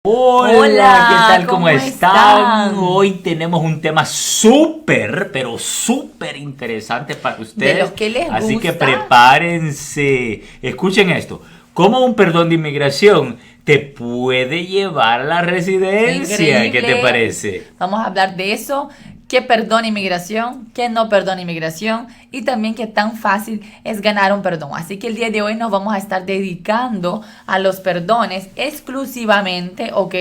Hola, ¿qué tal? ¿Cómo están? están? Hoy tenemos un tema súper, pero súper interesante para ustedes. De los que les Así que gusta. prepárense. Escuchen esto. ¿Cómo un perdón de inmigración te puede llevar a la residencia? ¿Qué te Increíble. parece? Vamos a hablar de eso. ¿Qué perdona inmigración? ¿Qué no perdona inmigración? Y también qué tan fácil es ganar un perdón. Así que el día de hoy nos vamos a estar dedicando a los perdones exclusivamente, ¿ok?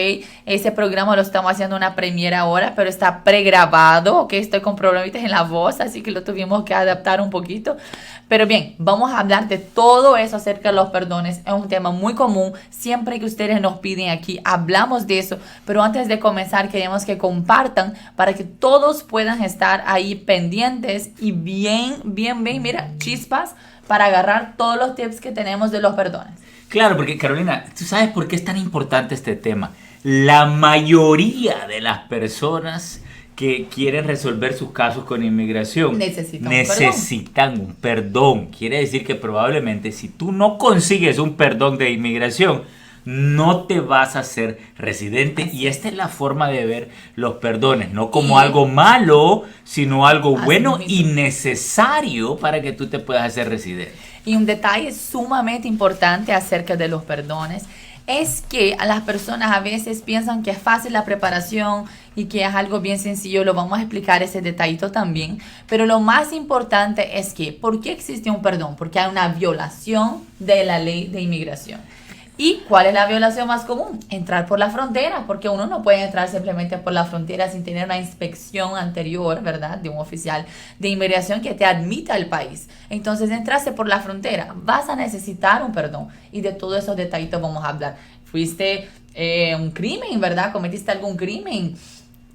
Ese programa lo estamos haciendo una primera hora, pero está pregrabado, ¿ok? Estoy con problemitas en la voz, así que lo tuvimos que adaptar un poquito. Pero bien, vamos a hablar de todo eso acerca de los perdones. Es un tema muy común. Siempre que ustedes nos piden aquí, hablamos de eso. Pero antes de comenzar, queremos que compartan para que todos puedan estar ahí pendientes y bien, mira, chispas para agarrar todos los tips que tenemos de los perdones. Claro, porque Carolina, ¿tú sabes por qué es tan importante este tema? La mayoría de las personas que quieren resolver sus casos con inmigración necesitan un perdón. Quiere decir que probablemente si tú no consigues un perdón de inmigración, no te vas a ser residente. Y esta es la forma de ver los perdones, no como algo malo, sino algo bueno y necesario para que tú te puedas hacer residente. Y un detalle sumamente importante acerca de los perdones es que a las personas a veces piensan que es fácil la preparación y que es algo bien sencillo. Lo vamos a explicar ese detallito también. Pero lo más importante es que, ¿por qué existe un perdón? Porque hay una violación de la ley de inmigración. ¿Y cuál es la violación más común? Entrar por la frontera, porque uno no puede entrar simplemente por la frontera sin tener una inspección anterior, ¿verdad? De un oficial de inmigración que te admita al país. Entonces, entraste por la frontera, vas a necesitar un perdón. Y de todos esos detallitos vamos a hablar. Fuiste un crimen, ¿verdad? Cometiste algún crimen.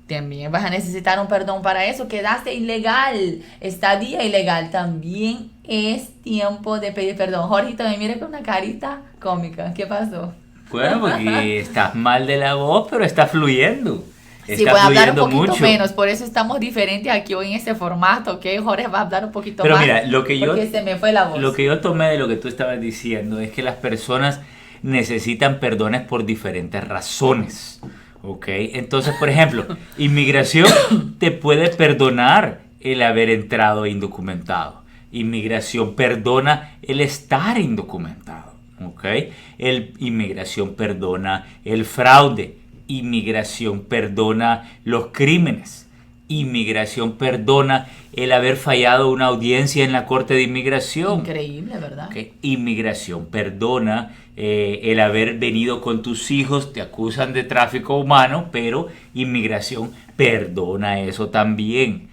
También vas a necesitar un perdón para eso. Quedaste ilegal, estadía ilegal. También es tiempo de pedir perdón. Jorgito, me mira con una carita cómica. ¿Qué pasó? Bueno, porque estás mal de la voz, pero está fluyendo. Sí, voy a hablar un poquito menos, por eso estamos diferentes aquí hoy en este formato, ¿ok? Jorge va a hablar un poquito pero más. Pero mira, porque se me fue la voz. Lo que yo tomé de lo que tú estabas diciendo es que las personas necesitan perdones por diferentes razones. Ok, entonces, por ejemplo, inmigración te puede perdonar el haber entrado indocumentado. Inmigración perdona el estar indocumentado. Ok, inmigración perdona el fraude. Inmigración perdona los crímenes. Inmigración perdona el haber fallado una audiencia en la Corte de Inmigración. Increíble, ¿verdad? Okay. Inmigración perdona el haber venido con tus hijos, te acusan de tráfico humano, pero inmigración perdona eso también.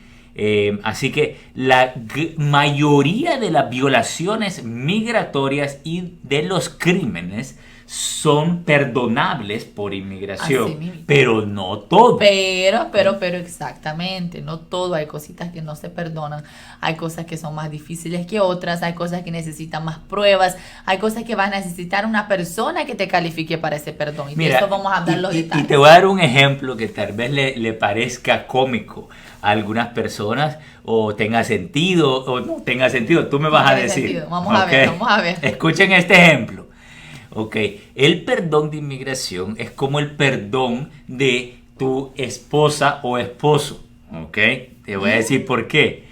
Así que la mayoría de las violaciones migratorias y de los crímenes son perdonables por inmigración, pero no todo. Pero exactamente, no todo. Hay cositas que no se perdonan, hay cosas que son más difíciles que otras, hay cosas que necesitan más pruebas, hay cosas que van a necesitar una persona que te califique para ese perdón. Y mira, de eso vamos a hablar los detalles. Y te voy a dar un ejemplo que tal vez le parezca cómico a algunas personas, o tenga sentido, o no tenga sentido, tú me vas a decir. Vamos a ver. Escuchen este ejemplo. Ok, el perdón de inmigración es como el perdón de tu esposa o esposo. Ok, te voy a decir por qué.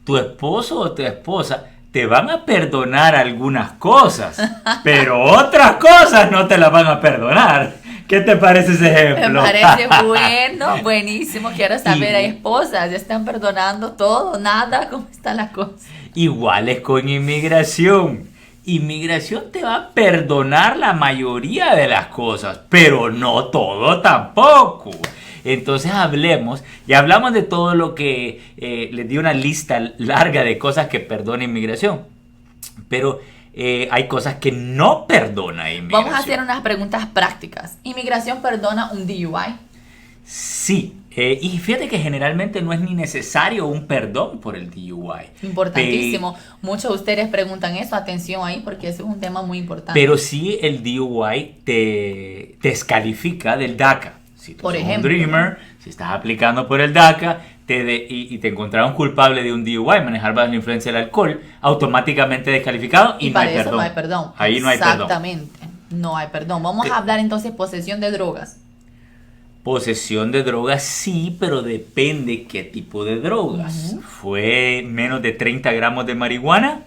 Tu esposo o tu esposa te van a perdonar algunas cosas, pero otras cosas no te las van a perdonar. ¿Qué te parece ese ejemplo? Me parece bueno, buenísimo. Quiero saber, hay esposas, ya están perdonando todo, nada, ¿cómo están las cosas? Igual es con inmigración. Inmigración te va a perdonar la mayoría de las cosas, pero no todo tampoco. Entonces ya hablamos de todo lo que les di una lista larga de cosas que perdona inmigración, pero hay cosas que no perdona inmigración. Vamos a hacer unas preguntas prácticas. ¿Inmigración perdona un DUI? Sí. Y fíjate que generalmente no es ni necesario un perdón por el DUI. Importantísimo. Muchos de ustedes preguntan eso. Atención ahí, porque eso es un tema muy importante. Pero sí, el DUI te descalifica del DACA. Si tú eres un Dreamer, si estás aplicando por el DACA y te encontraron culpable de un DUI, manejar bajo la influencia del alcohol, automáticamente descalificado y no hay perdón. Eso no hay perdón. Ahí no hay perdón. Exactamente. no hay perdón. Vamos a hablar entonces posesión de drogas. Posesión de drogas sí, pero depende qué tipo de drogas. ¿Fue menos de 30 gramos de marihuana?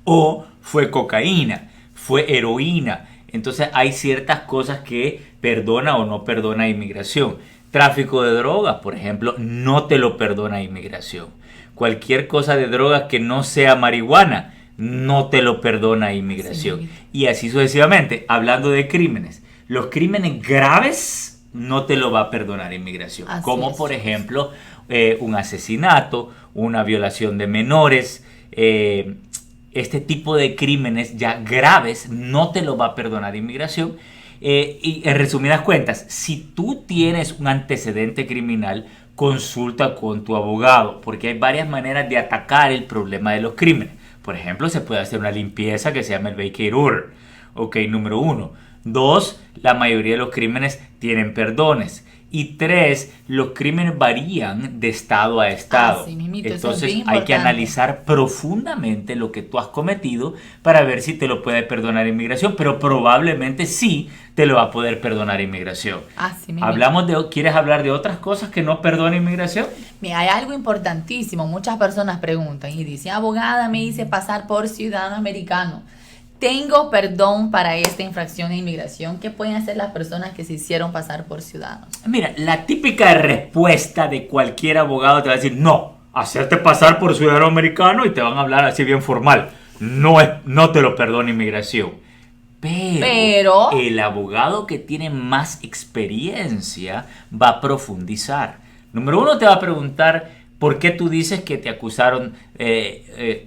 ¿O fue cocaína? ¿Fue heroína? Entonces hay ciertas cosas que perdona o no perdona inmigración. Tráfico de drogas, por ejemplo, no te lo perdona inmigración. Cualquier cosa de drogas que no sea marihuana, no te lo perdona inmigración. Sí. Y así sucesivamente. Hablando de crímenes, los crímenes graves no te lo va a perdonar inmigración. Así Como es. por ejemplo un asesinato, una violación de menores, este tipo de crímenes ya graves no te lo va a perdonar inmigración. Y en resumidas cuentas, si tú tienes un antecedente criminal, consulta con tu abogado, porque hay varias maneras de atacar el problema de los crímenes. Por ejemplo, se puede hacer una limpieza que se llama el vacate order. Ok, número 1. 2, la mayoría de los crímenes tienen perdones. Y 3, los crímenes varían de estado a estado. Así mismito, eso es Entonces bien hay que importante. analizar profundamente lo que tú has cometido para ver si te lo puede perdonar inmigración, pero probablemente sí te lo va a poder perdonar inmigración. Así mismo. ¿Quieres hablar de otras cosas que no perdona inmigración? Mira, hay algo importantísimo. Muchas personas preguntan y dicen, abogada, me hice pasar por ciudadano americano. Tengo perdón para esta infracción de inmigración. ¿Qué pueden hacer las personas que se hicieron pasar por ciudadanos? Mira, la típica respuesta de cualquier abogado te va a decir, no, hacerte pasar por ciudadano americano, y te van a hablar así bien formal. No te lo perdona inmigración. Pero el abogado que tiene más experiencia va a profundizar. Número 1, te va a preguntar ¿por qué tú dices que te acusaron?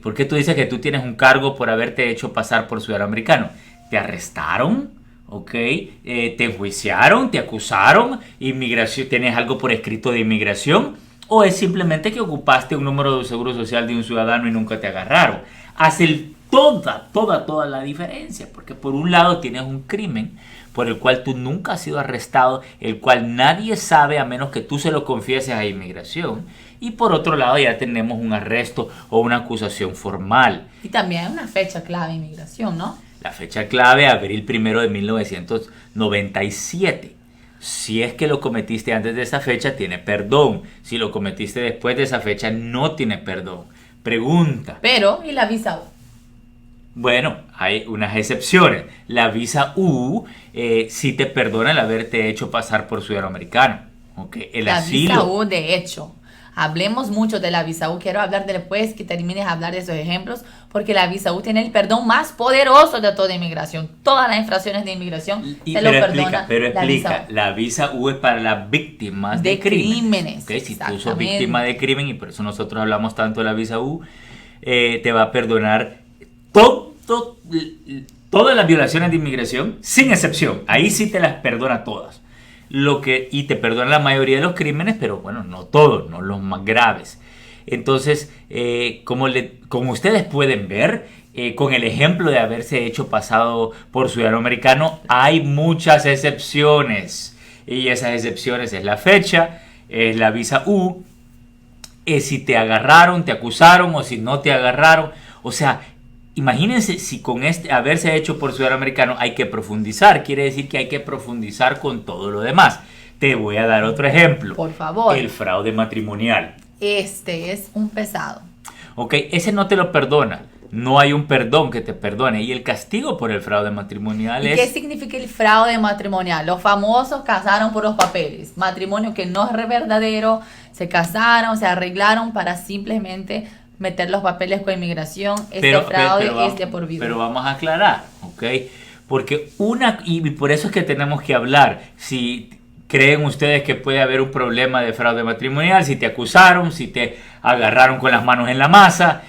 ¿Por qué tú dices que tú tienes un cargo por haberte hecho pasar por ciudadano americano? ¿Te arrestaron? ¿Ok? ¿Te enjuiciaron? ¿Te acusaron? ¿Inmigración? ¿Tienes algo por escrito de inmigración? ¿O es simplemente que ocupaste un número de seguro social de un ciudadano y nunca te agarraron? Hace toda la diferencia, porque por un lado tienes un crimen por el cual tú nunca has sido arrestado, el cual nadie sabe a menos que tú se lo confieses a inmigración, y por otro lado ya tenemos un arresto o una acusación formal. Y también hay una fecha clave de inmigración, ¿no? La fecha clave, abril 1 de 1997. Si es que lo cometiste antes de esa fecha, tiene perdón. Si lo cometiste después de esa fecha, no tiene perdón. Pregunta. Pero, ¿y la visa U? Bueno, hay unas excepciones. La visa U sí te perdona el haberte hecho pasar por ciudadano americano. Okay. El La asilo. visa U, de hecho. Hablemos mucho de la visa U. Quiero hablar después que termines de hablar de esos ejemplos, porque la visa U tiene el perdón más poderoso de toda inmigración. Todas las infracciones de inmigración se lo perdona la visa U. La visa U es para las víctimas de crímenes. Okay, si tú sos víctima de crimen, y por eso nosotros hablamos tanto de la visa U, te va a perdonar todas las violaciones de inmigración, sin excepción. Ahí sí te las perdona todas. Y te perdona la mayoría de los crímenes, pero bueno, no todos, no los más graves. Entonces, como ustedes pueden ver, con el ejemplo de haberse hecho pasado por ciudadano americano, hay muchas excepciones. Y esas excepciones es la fecha, es la visa U, es si te agarraron, te acusaron o si no te agarraron. O sea, imagínense si con haberse hecho por ciudadano americano hay que profundizar. Quiere decir que hay que profundizar con todo lo demás. Te voy a dar otro ejemplo. Por favor. El fraude matrimonial. Este es un pesado. Ok, ese no te lo perdona. No hay un perdón que te perdone. Y el castigo por el fraude matrimonial es... ¿Qué significa el fraude matrimonial? Los famosos casaron por los papeles. Matrimonio que no es verdadero. Se casaron, se arreglaron para simplemente meter los papeles con inmigración. Fraude es de por vida. Pero vamos a aclarar, ¿ok? Porque y por eso es que tenemos que hablar. Si creen ustedes que puede haber un problema de fraude matrimonial, si te acusaron, si te agarraron con las manos en la masa,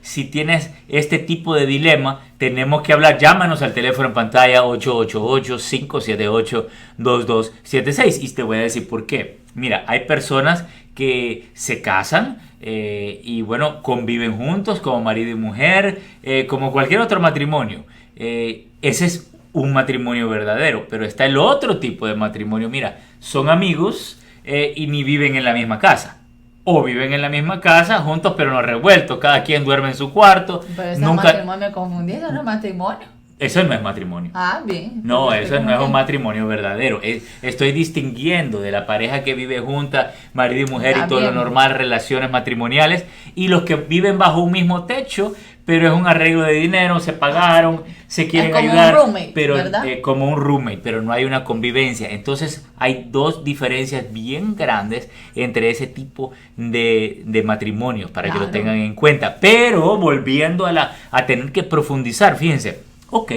si tienes este tipo de dilema, tenemos que hablar. Llámanos al teléfono en pantalla 888-578-2276 y te voy a decir por qué. Mira, hay personas que se casan y bueno, conviven juntos como marido y mujer, como cualquier otro matrimonio. Ese es un matrimonio verdadero, pero está el otro tipo de matrimonio. Mira, son amigos y ni viven en la misma casa. O viven en la misma casa juntos pero no revueltos. Cada quien duerme en su cuarto. Pero ese matrimonio confundido, no es matrimonio. Eso no es matrimonio. Ah, bien. No, eso no es un bien. matrimonio verdadero. Estoy distinguiendo de la pareja que vive junta, marido y mujer Está y todo lo bien. normal, relaciones matrimoniales, y los que viven bajo un mismo techo, pero es un arreglo de dinero, se pagaron, se quieren como un ayudar, roommate, pero ¿verdad? como un roommate, pero no hay una convivencia. Entonces hay dos diferencias bien grandes entre ese tipo de matrimonios para que lo Claro. tengan en cuenta. Pero volviendo a tener que profundizar, fíjense. Ok,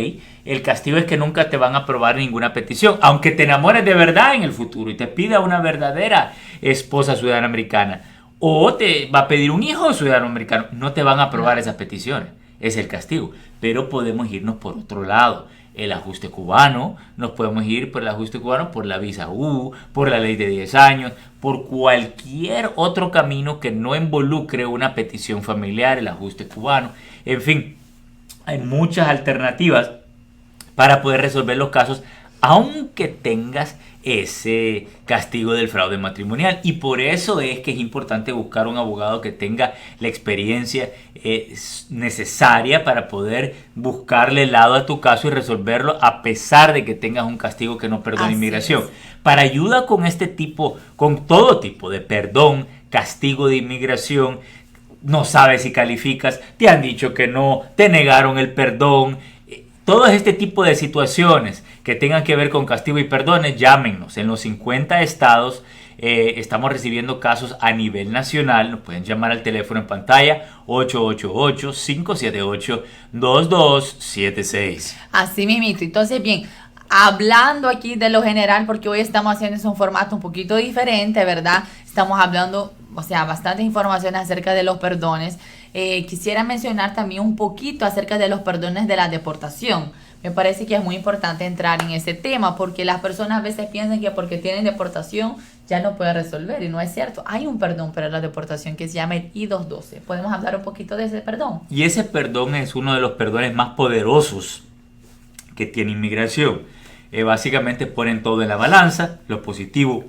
el castigo es que nunca te van a aprobar ninguna petición, aunque te enamores de verdad en el futuro y te pida una verdadera esposa ciudadana americana, o te va a pedir un hijo ciudadano americano, no te van a aprobar esas peticiones, es el castigo. Pero podemos irnos por otro lado, el ajuste cubano, nos podemos ir por el ajuste cubano, por la visa U, por la ley de 10 años, por cualquier otro camino que no involucre una petición familiar, el ajuste cubano, en fin. Hay muchas alternativas para poder resolver los casos, aunque tengas ese castigo del fraude matrimonial. Y por eso es que es importante buscar un abogado que tenga la experiencia necesaria para poder buscarle el lado a tu caso y resolverlo a pesar de que tengas un castigo que no perdona Así inmigración. es. Para ayuda con este tipo, con todo tipo de perdón, castigo de inmigración, no sabes si calificas, te han dicho que no, te negaron el perdón. Todo este tipo de situaciones que tengan que ver con castigo y perdones, llámenos. En los 50 estados estamos recibiendo casos a nivel nacional. Nos pueden llamar al teléfono en pantalla 888-578-2276. Así mismito. Entonces, bien, hablando aquí de lo general, porque hoy estamos haciendo un formato un poquito diferente, ¿verdad? Estamos hablando, o sea, bastante información acerca de los perdones. Quisiera mencionar también un poquito acerca de los perdones de la deportación. Me parece que es muy importante entrar en ese tema porque las personas a veces piensan que porque tienen deportación ya no puede resolver y no es cierto. Hay un perdón para la deportación que se llama el I-212. ¿Podemos hablar un poquito de ese perdón? Y ese perdón es uno de los perdones más poderosos que tiene inmigración. Básicamente ponen todo en la balanza, lo positivo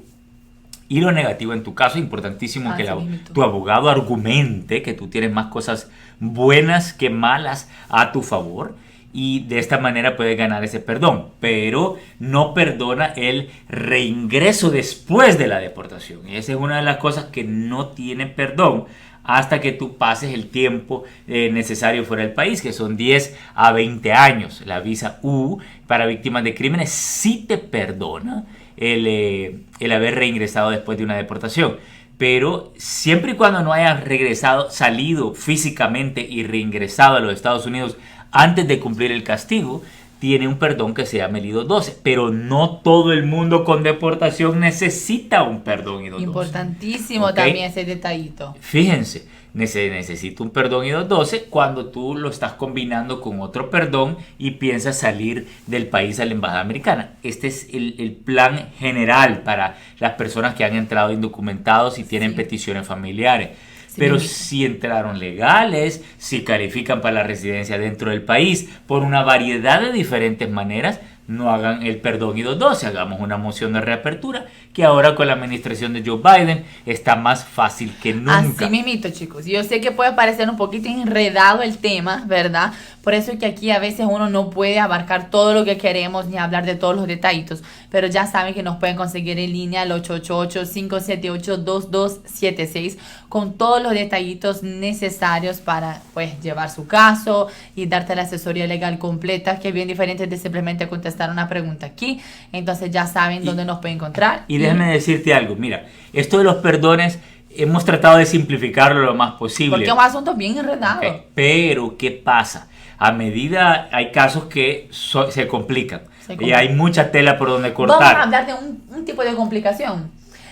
y lo negativo. En tu caso, es importantísimo que tu abogado argumente que tú tienes más cosas buenas que malas a tu favor y de esta manera puedes ganar ese perdón, pero no perdona el reingreso después de la deportación. Y esa es una de las cosas que no tiene perdón hasta que tú pases el tiempo necesario fuera del país, que son 10 a 20 años. La visa U para víctimas de crímenes sí te perdona el haber reingresado después de una deportación. Pero siempre y cuando no hayas regresado, salido físicamente y reingresado a los Estados Unidos antes de cumplir el castigo, tiene un perdón que se llama el I-212. Pero no todo el mundo con deportación necesita un perdón I-212. Importantísimo ¿Okay? también ese detallito. Fíjense, necesita un perdón I-212 cuando tú lo estás combinando con otro perdón y piensas salir del país a la embajada americana. Este es el plan general para las personas que han entrado indocumentados y tienen peticiones familiares. Sí, Pero mismo. si entraron legales, si califican para la residencia dentro del país, por una variedad de diferentes maneras, no hagan el perdón I-212, hagamos una moción de reapertura, que ahora con la administración de Joe Biden está más fácil que nunca. Así mismito, chicos. Yo sé que puede parecer un poquito enredado el tema, ¿verdad? Por eso es que aquí a veces uno no puede abarcar todo lo que queremos ni hablar de todos los detallitos. Pero ya saben que nos pueden conseguir en línea al 888-578-2276 con todos los detallitos necesarios para pues llevar su caso y darte la asesoría legal completa, que es bien diferente de simplemente contestar una pregunta aquí. Entonces ya saben dónde nos pueden encontrar. Y déjame decirte algo, mira, esto de los perdones hemos tratado de simplificarlo lo más posible. Porque es un asunto bien enredado. Okay. Pero, ¿qué pasa? A medida hay casos que se complican y hay mucha tela por donde cortar. Vamos a hablar de un tipo de complicación.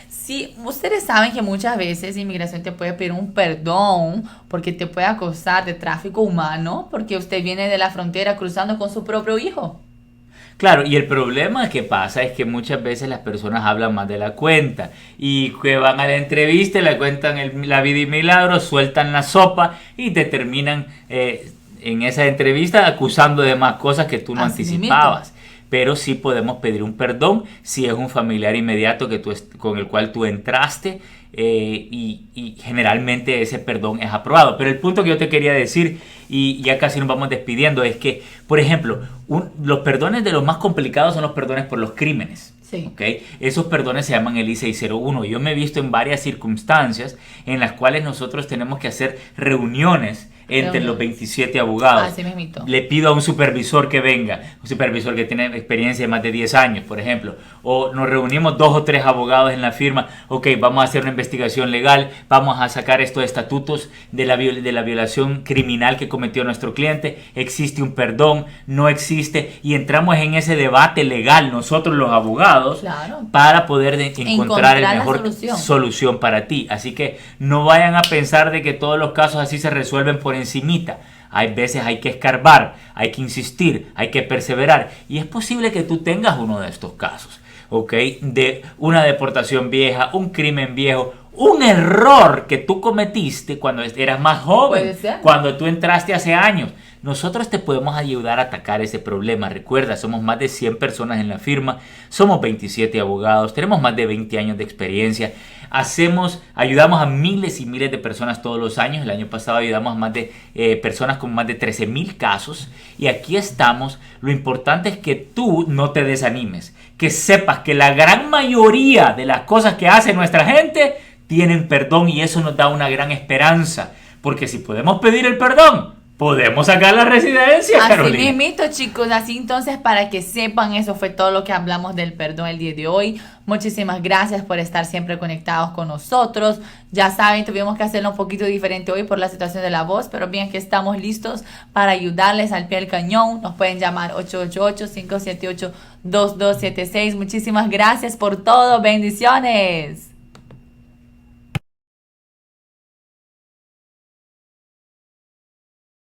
Si ustedes saben que muchas veces inmigración te puede pedir un perdón porque te puede acusar de tráfico humano porque usted viene de la frontera cruzando con su propio hijo. Claro, y el problema que pasa es que muchas veces las personas hablan más de la cuenta y que van a la entrevista, le cuentan la vida y milagros, sueltan la sopa y te terminan en esa entrevista acusando de más cosas que tú no Así anticipabas. pero sí podemos pedir un perdón si es un familiar inmediato con el cual tú entraste, y generalmente ese perdón es aprobado. Pero el punto que yo te quería decir, y ya casi nos vamos despidiendo, es que, por ejemplo, los perdones de los más complicados son los perdones por los crímenes. Sí. ¿Okay? Esos perdones se llaman el I-601. Yo me he visto en varias circunstancias en las cuales nosotros tenemos que hacer reuniones entre los 27 abogados. Así mismito. Le pido a un supervisor que venga, un supervisor que tiene experiencia de más de 10 años, por ejemplo, o nos reunimos 2 o 3 abogados en la firma. Ok, vamos a hacer una investigación legal, vamos a sacar estos estatutos de la violación criminal que cometió nuestro cliente, existe un perdón, no existe, y entramos en ese debate legal nosotros los abogados, claro, para poder encontrar la mejor solución para ti. Así que no vayan a pensar de que todos los casos así se resuelven por encimita. Hay veces hay que escarbar, hay que insistir, hay que perseverar, y es posible que tú tengas uno de estos casos, ¿ok? De una deportación vieja, un crimen viejo, un error que tú cometiste cuando eras más joven, cuando tú entraste hace años. Nosotros te podemos ayudar a atacar ese problema. Recuerda, somos más de 100 personas en la firma, somos 27 abogados, tenemos más de 20 años de experiencia, ayudamos a miles y miles de personas todos los años. El año pasado ayudamos a más de personas con más de 13,000 casos, y aquí estamos. Lo importante es que tú no te desanimes, que sepas que la gran mayoría de las cosas que hace nuestra gente tienen perdón, y eso nos da una gran esperanza, porque si podemos pedir el perdón, podemos sacar la residencia, Carolina. Así mismito, chicos. Así entonces, para que sepan, eso fue todo lo que hablamos del perdón el día de hoy. Muchísimas gracias por estar siempre conectados con nosotros. Ya saben, tuvimos que hacerlo un poquito diferente hoy por la situación de la voz, pero bien que estamos listos para ayudarles al pie del cañón. Nos pueden llamar 888-578-2276. Muchísimas gracias por todo. Bendiciones.